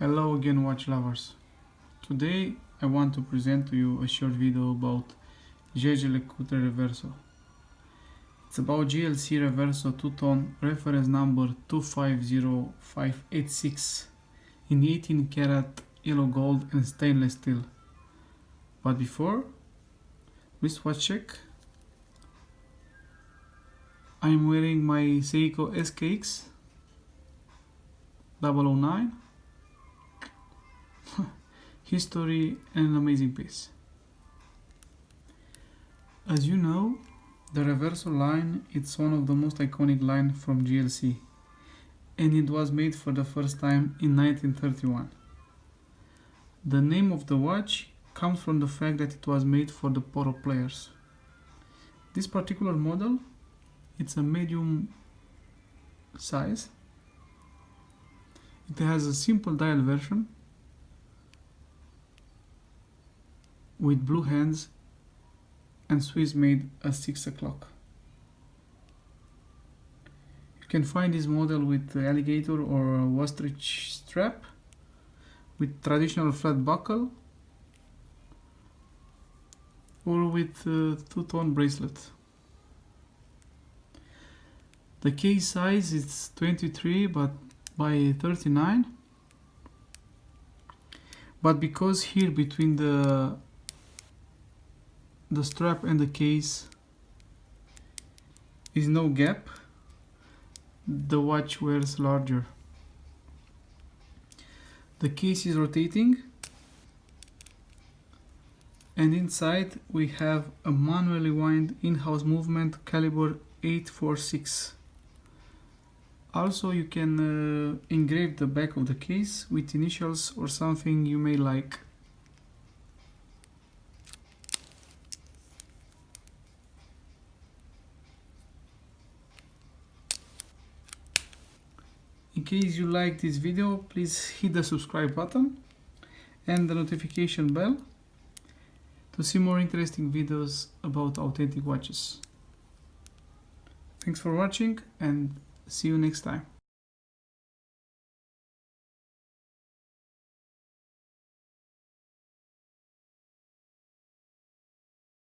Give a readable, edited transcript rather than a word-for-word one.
Hello again, watch lovers. Today I want to present to you a short video about Jaeger-LeCoultre REVERSO. It's about GLC REVERSO two-tone reference number 250586 in 18 karat yellow gold and stainless steel. But before, wristwatch check. I'm wearing my Seiko SKX 009. History and an amazing piece. As you know, the Reverso line is one of the most iconic line from GLC, and it was made for the first time in 1931. The name of the watch comes from the fact that it was made for the polo players. This particular model, it's a medium size. It has a simple dial version with blue hands and Swiss made at 6 o'clock. You can find this model with alligator or ostrich strap with traditional flat buckle or with two-tone bracelet. The case size is 23 by 39, but because here between the strap and the case is no gap, the watch wears larger. The case is rotating, and inside we have a manually wind in-house movement caliber 846. Also, you can engrave the back of the case with initials or something you may like. In case you like this video, please hit the subscribe button and the notification bell to see more interesting videos about authentic watches. Thanks for watching and see you next time.